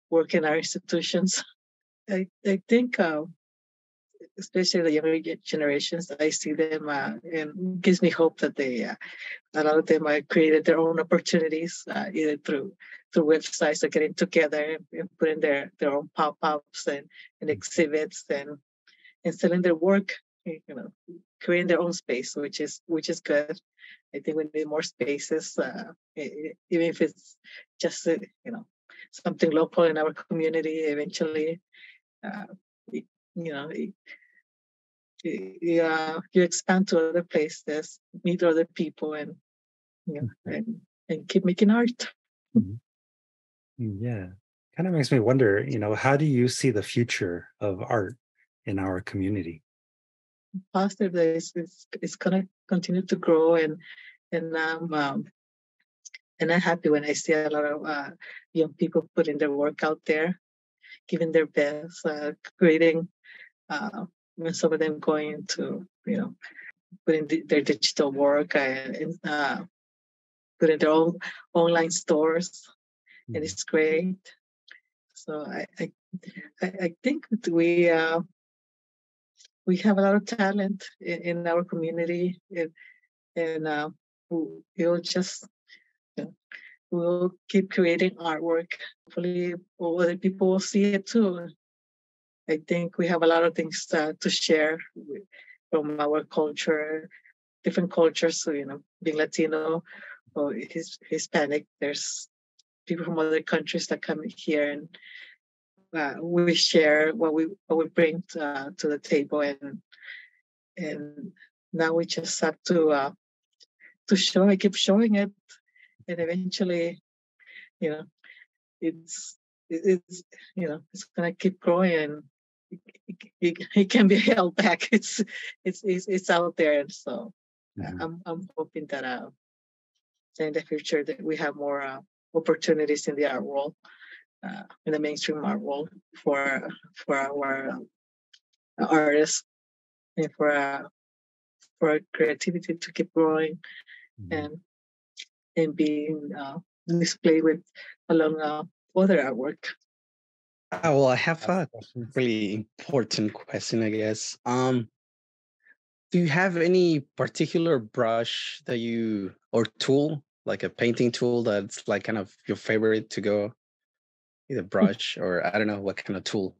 work in our institutions. I think, especially the younger generations, I see them, and gives me hope that a lot of them created their own opportunities, either through websites or getting together and putting their own pop-ups and exhibits and selling their work, creating their own space, which is good. I think we need more spaces, even if it's just something local in our community. Eventually, uh, you know, you expand to other places, meet other people, and and keep making art. Mhm. Yeah. Kind of makes me wonder, how do you see the future of art in our community? Positive that it's gonna continue to grow, and I'm happy when I see a lot of young people putting their work out there, giving their best, creating. When some of them going to putting their digital work, and putting their own online stores, and it's great. So I think that we have a lot of talent in our community, and we'll just we'll keep creating artwork. Hopefully, other people will see it too. I think we have a lot of things to share from our culture, different cultures. So, being Latino or Hispanic, there's people from other countries that come here, and we share what we bring to the table, and now we just have to show. I keep showing it, and eventually, you know, it's it's gonna keep growing, and it can be held back. It's out there, and so I'm hoping that in the future that we have more opportunities in the art world, in the mainstream art world for our artists, and for our creativity to keep growing, and being displayed with along other artwork. Well, I have a Questions? really important question, I guess. Do you have any particular brush that or tool, like a painting tool that's like kind of your favorite to go, either brush or I don't know what kind of tool?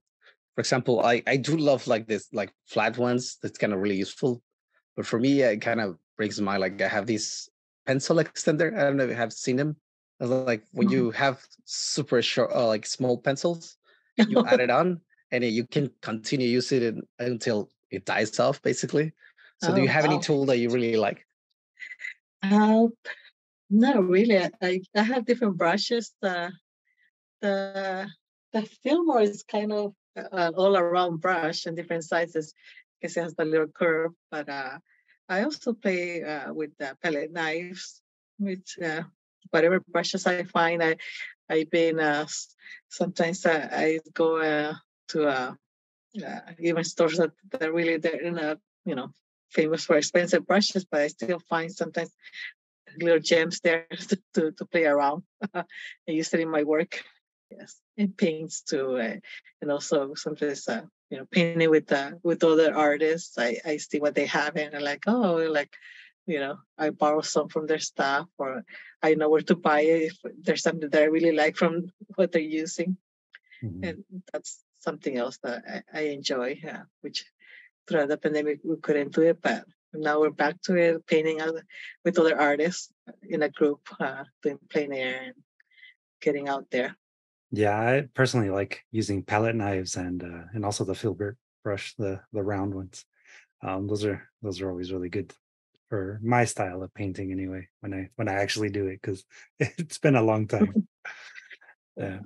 For example, I do love like this, like flat ones. That's kind of really useful. But for me, it kind of brings to mind, like I have this pencil extender. I don't know if you have seen them. It's like when you have super short, like small pencils, you add it on, and then you can continue using it until it dies off, basically. So, do you Oh have any wow! tool that you really like? Uh, Not really. I have different brushes. The the Fillmore is kind of all around brush and different sizes because it has the little curve. But I also play with the pellet knives, which whatever brushes I find. I've been sometimes I go to even stores that are really they're not famous for expensive brushes, but I still find sometimes little gems there to play around. I use it in my work. Yes, and paints too, and also sometimes painting with other artists. I see what they have, and I'm like, oh, like I borrow some from their stuff, or I know where to buy it if there's something that I really like from what they're using, and that's something else that I enjoy. Which throughout the pandemic we couldn't do it, but now we're back to it, painting with other artists in a group, doing plein air and getting out there. Yeah, I personally like using palette knives and also the filbert brush, the round ones. Those are always really good for my style of painting anyway, when I actually do it, because it's been a long time. Yeah.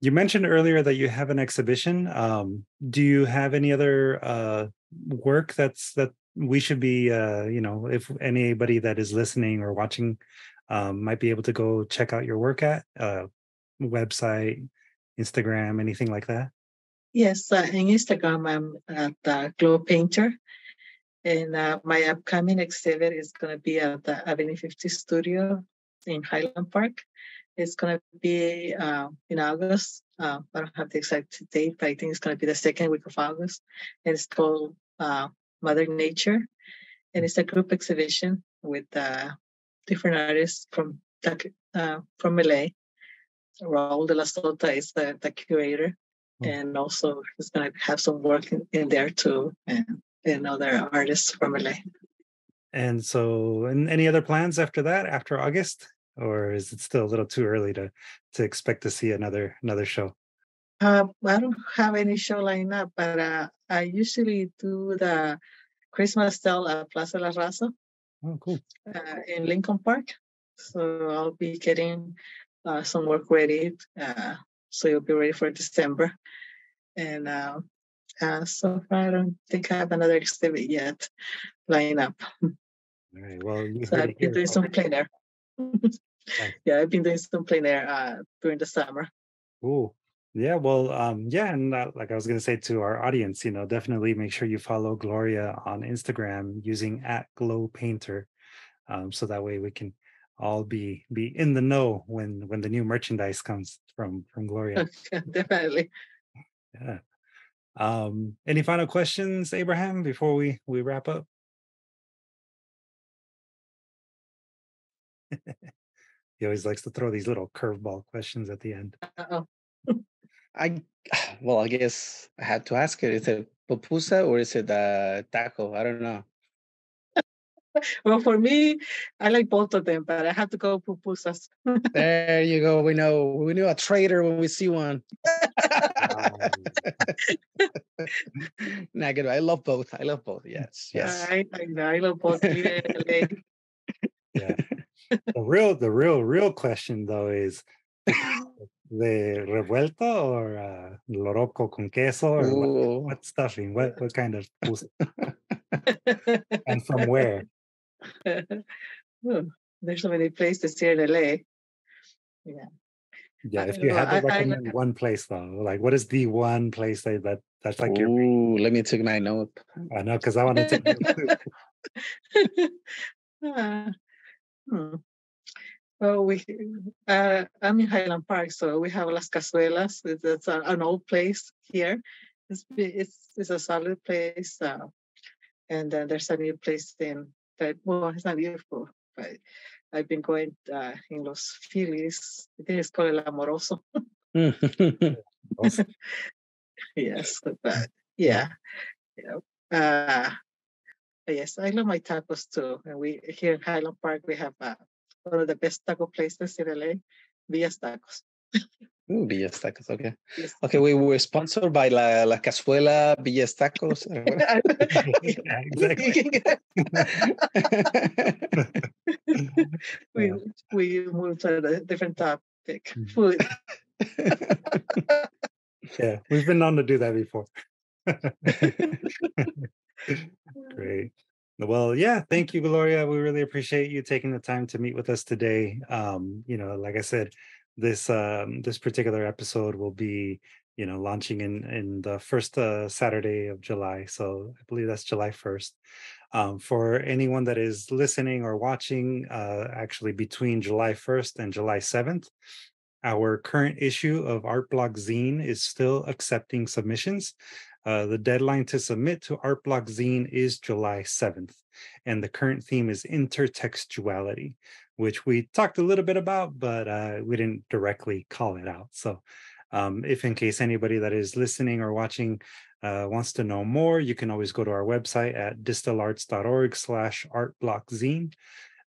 You mentioned earlier that you have an exhibition. Do you have any other work that we should be, if anybody that is listening or watching might be able to go check out your work at website, Instagram, anything like that? Yes, in Instagram I'm at Glow Painter, And my upcoming exhibit is going to be at the Avenue 50 studio in Highland Park. It's going to be in August. I don't have the exact date, but I think it's going to be the second week of August. And it's called Mother Nature. And it's a group exhibition with different artists from LA. Raul de la Sota is the curator. And also he's going to have some work in there too, and other artists from LA. And so, and any other plans after that, after August? Or is it still a little too early to expect to see another show? I don't have any show lined up, but I usually do the Christmas sale at Plaza La Raza. Oh, cool. In Lincoln Park. So I'll be getting some work ready. So you'll be ready for December. And so far, I don't think I have another exhibit yet lined up. All right. Well, you so heard I've it been here. doing some plein air. Yeah, I've been doing some plein air during the summer. Cool. Yeah, well, yeah, and like I was going to say to our audience, definitely make sure you follow Gloria on Instagram using @glowpainter, so that way we can all be in the know when the new merchandise comes from Gloria. Definitely. Yeah. Any final questions, Abraham, before we wrap up? He always likes to throw these little curveball questions at the end. Uh-oh. I guess I had to ask it. Is it pupusa or is it taco? I don't know. Well, for me, I like both of them, but I have to go pupusas. There you go. We know a traitor when we see one. Negative. I love both. Yes. I know. I love both. Yeah. The real question though is the revuelto or loroco con queso, or what stuffing? What kind of pusa? And from where? There's so many places here in LA. Yeah. Yeah, if you had to recommend one place though, like what is the one place that's like your? Let me take my note. I know, because I want to take note too. Well, I'm in Highland Park, so we have Las Cazuelas. It's an old place here. It's a solid place, and then there's a new place it's not beautiful, but I've been going in Los Feliz. I think it's called El Amoroso. Awesome. Yes, but yeah. Yes, I love my tacos too. And we here in Highland Park we have one of the best taco places in LA, Villa's Tacos. Villa's Tacos, okay. Yes. Okay, we were sponsored by La Cazuela Villa's Tacos. Yeah, exactly. we moved to a different topic. Food. Yeah, we've been known to do that before. Great. Well, yeah, thank you, Gloria. We really appreciate you taking the time to meet with us today. Like I said, this particular episode will be, launching in the first Saturday of July. So I believe that's July 1st. For anyone that is listening or watching, actually between July 1st and July 7th, our current issue of Art Block Zine is still accepting submissions. The deadline to submit to Art Block Zine is July 7th, and the current theme is intertextuality, which we talked a little bit about, but we didn't directly call it out. So if in case anybody that is listening or watching wants to know more, you can always go to our website at distilarts.org/artblockzine.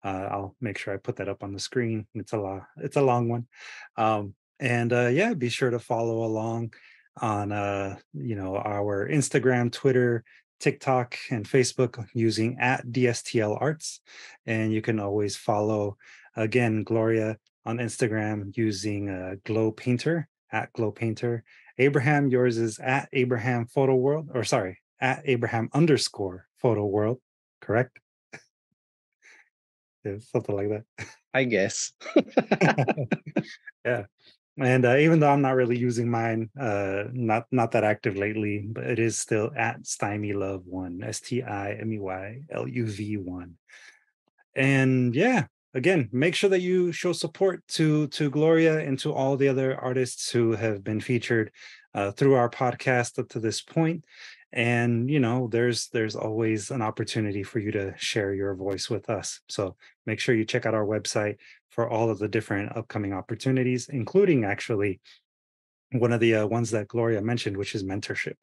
I'll make sure I put that up on the screen. It's a long one. Yeah, be sure to follow along on our Instagram, Twitter, TikTok, and Facebook using @DSTL Arts. And you can always follow again Gloria on Instagram using Glow Painter @GlowPainter. Abraham, yours is @Abraham Photo World, or sorry, @Abraham_Photo World, correct? Yeah, something like that. I guess. Yeah. And even though I'm not really using mine, not that active lately, but it is still at StymieLove1, STIMEYLUV1. And yeah, again, make sure that you show support to Gloria and to all the other artists who have been featured through our podcast up to this point. And there's always an opportunity for you to share your voice with us. So make sure you check out our website for all of the different upcoming opportunities, including actually one of the ones that Gloria mentioned, which is mentorship.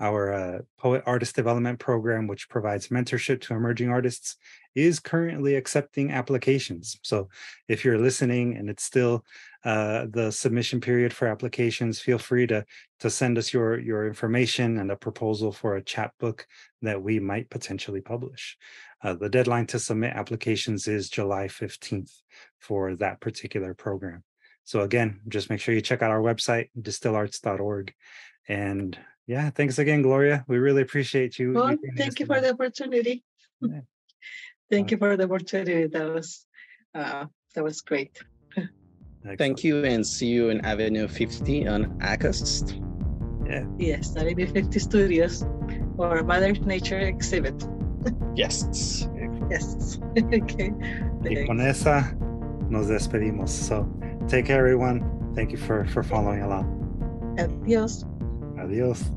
Our Poet Artist Development Program, which provides mentorship to emerging artists, is currently accepting applications. So if you're listening and it's still the submission period for applications, feel free to send us your information and a proposal for a chapbook that we might potentially publish. The deadline to submit applications is July 15th for that particular program. So again, just make sure you check out our website, distillarts.org. And yeah, thanks again, Gloria. We really appreciate you. Well, thank you for the opportunity. Yeah. Thank you for the opportunity. That was great. Excellent. Thank you, and see you in Avenue 50 on August. Yeah. Yes, Avenue 50 Studios or Mother Nature exhibit. Yes. Yes. Okay. Y con esa nos despedimos. So take care, everyone. Thank you for following along. Adios. Adios.